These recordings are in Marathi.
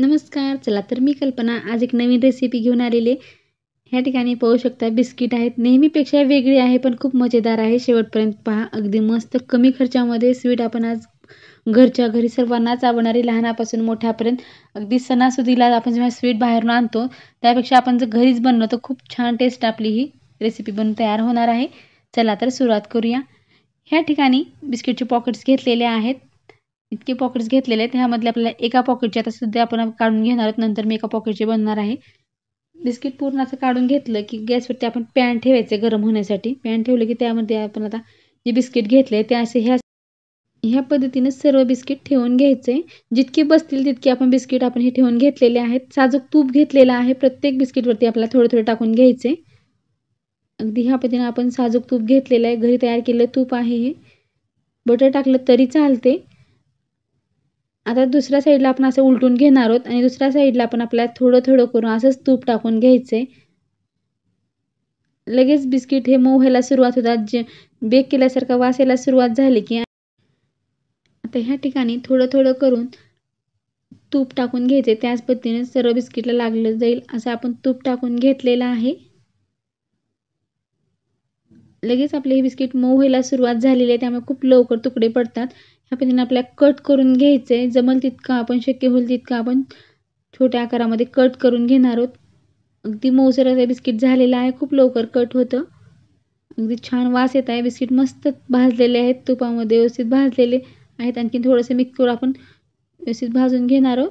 नमस्कार. चला तर मी कल्पना आज एक नवीन रेसिपी घेऊन आलेली आहे. ह्या ठिकाणी पाहू शकता बिस्किट आहेत. नेहमीपेक्षा वेगळी आहे पण खूप मजेदार आहे. शेवटपर्यंत पहा. अगदी मस्त कमी खर्चामध्ये स्वीट आपण आज घरच्या घरी सर्वांनाच आवडणारी लहानापासून मोठ्यापर्यंत अगदी सणासुदीला आपण जेव्हा स्वीट बाहेरून आणतो त्यापेक्षा आपण जर घरीच बनवलं तर खूप छान टेस्ट आपली ही रेसिपी बनून तयार होणार आहे. चला तर सुरुवात करूया. ह्या ठिकाणी बिस्किटचे पॉकेट्स घेतलेले आहेत. इतके पॉकेट्स घेतलेले आहेत. ह्यामधले आपल्याला एका पॉकेटचे आता सध्या आपण काढून घेणार आहोत. नंतर मी एका पॉकेटचे बनवणार आहे. बिस्किट पूर्ण असं काढून घेतलं की गॅसवरती आपण पॅन ठेवायचे गरम होण्यासाठी. पॅन ठेवलं की त्यामध्ये आपण आता जे बिस्किट घेतले ते असे ह्या पद्धतीने सर्व बिस्किट ठेवून घ्यायचे. जितके बसतील तितके आपण बिस्किट हे ठेवून घेतलेले आहेत. साजूक तूप घेतलेलं आहे. प्रत्येक बिस्किटवरती आपल्याला थोडे थोडे टाकून घ्यायचे. अगदी ह्या पद्धतीने आपण साजूक तूप घेतलेलं आहे. घरी तयार केलेलं तूप आहे हे. बटर टाकलं तरी चालते. आता दुसऱ्या साईडला आपण असं उलटून घेणार आहोत आणि दुसऱ्या साईडला आपण आपल्याला थोडं थोडं करून असंच तूप टाकून घ्यायचे. लगेच बिस्किट हे मऊ व्हायला सुरुवात होतात. जे बेक केल्यासारखा वास यायला सुरुवात झाली की आता ह्या ठिकाणी थोडं थोडं करून तूप टाकून घ्यायचे. त्याच पद्धतीने सर्व बिस्किटला लागलं जाईल असं आपण तूप टाकून घेतलेलं आहे. लगेच आपले हे बिस्किट मऊ व्हायला सुरुवात झालेली आहे. त्यामुळे खूप लवकर तुकडे पडतात. ह्या पद्धतीने आपल्याला कट करून घ्यायचे. जमल तितकं आपण शक्य होईल तितकं आपण छोट्या आकारामध्ये कट करून घेणार आहोत. अगदी मऊसर असं बिस्किट झालेलं आहे. खूप लवकर कट होतं. अगदी छान वास येत आहे. बिस्किट मस्त भाजलेले आहेत. तुपामध्ये व्यवस्थित भाजलेले आहेत. आणखी थोडंसं मिक्स करून आपण व्यवस्थित भाजून घेणार आहोत.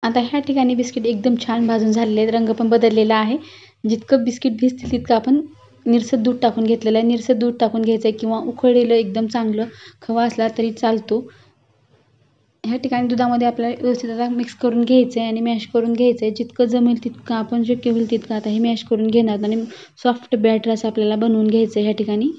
आता ह्या ठिकाणी बिस्किट एकदम छान भाजून झालेले आहेत. रंग पण बदललेला आहे. जितकं बिस्किट भिजतील तितकं आपण निरसत दूध टाकून घेतलेलं आहे. निरसत दूध टाकून घ्यायचं आहे किंवा उकळलेलं एकदम चांगलं खवा असला तरी चालतो. ह्या ठिकाणी दुधामध्ये आपल्याला व्यवस्थित आता मिक्स करून घ्यायचं आहे आणि मॅश करून घ्यायचं आहे. जितकं जमेल तितकं आपण शक्य होईल तितकं आता हे मॅश करून घेणार आणि सॉफ्ट बॅटर असं आपल्याला बनवून घ्यायचं आहे ह्या ठिकाणी.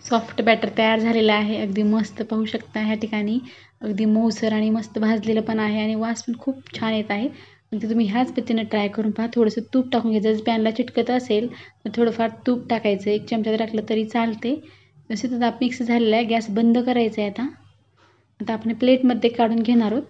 सॉफ्ट बॅटर तयार झालेलं आहे. अगदी मस्त पाहू शकता ह्या ठिकाणी. अगदी मऊसर आणि मस्त भाजलेलं पण आहे आणि वास पण खूप छान येत आहे. अगदी तुम्ही ह्याच पद्धतीने ट्राय करून पहा. थोडंसं तूप टाकून घ्यायचं. जर पॅनला चिटकत असेल तर थोडंफार तूप टाकायचं. 1 चमचा टाकलं तरी चालते. व्यवस्थित आता मिक्स झालेलं आहे. गॅस बंद करायचा आहे आता. आता आपण प्लेटमध्ये काढून घेणार आहोत.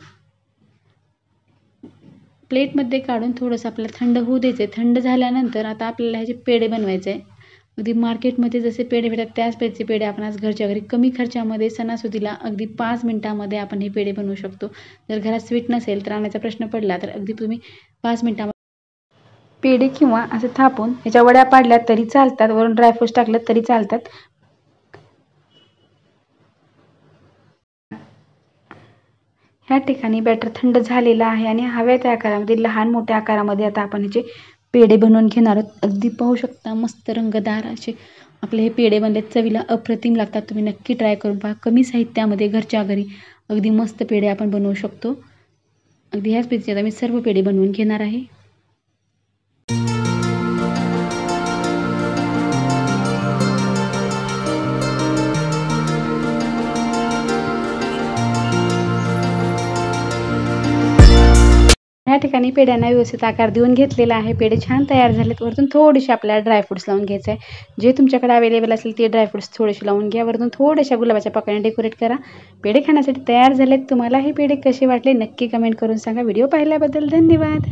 प्लेटमध्ये काढून थोडंसं आपल्याला थंड होऊ द्यायचं आहे. थंड झाल्यानंतर आता आपल्याला ह्याचे पेढे बनवायचे आहे. अगदी मार्केटमध्ये जसे पेढे भेटतात त्याच पेढे पेढे आपण आज घरच्या घरी कमी खर्चामध्ये सणासुदीला अगदी 5 मिनिटांमध्ये आपण हे पेढे बनवू शकतो. जर घरात स्वीट नसेल तर आणायचा प्रश्न पडला तर अगदी तुम्ही 5 मिनिटांमध्ये पेढे किंवा असे थापून ह्याच्या वड्या पाडल्या तरी चालतात. वरून ड्रायफ्रूट्स टाकलं तरी चालतात. ह्या ठिकाणी बॅटर थंड झालेलं आहे आणि हव्या त्या आकारामध्ये लहान मोठ्या आकारामध्ये आता आपण ह्याचे पेढे बनवून घेणार आहोत. अगदी पाहू शकता मस्त रंगदार असे आपले हे पेढे बनले. चवीला अप्रतिम लागतात. तुम्ही नक्की ट्राय करून पहा. कमी साहित्यामध्ये घरच्या घरी अगदी मस्त पेढे आपण बनवू शकतो. अगदी ह्याच पद्धतीने आता मी सर्व पेढे बनवून घेणार आहे. ह्या ठिकाणी पेढ्यांना व्यवस्थित आकार देऊन घेतलेला आहे. पेढे छान तयार झालेत. वरतून थोडेसे आपल्याला ड्रायफ्रूट्स लावून घ्यायचे आहे. जे तुमच्याकडे अवेलेबल असेल ते ड्रायफ्रूट्स थोडेसे लावून घ्या. वरतून थोड्याशा गुलाबाच्या पाकळ्याने डेकोरेट करा. पेढे खाण्यासाठी तयार झालेत. तुम्हाला हे पेढे कसे वाटले नक्की कमेंट करून सांगा. व्हिडिओ पाहिल्याबद्दल धन्यवाद.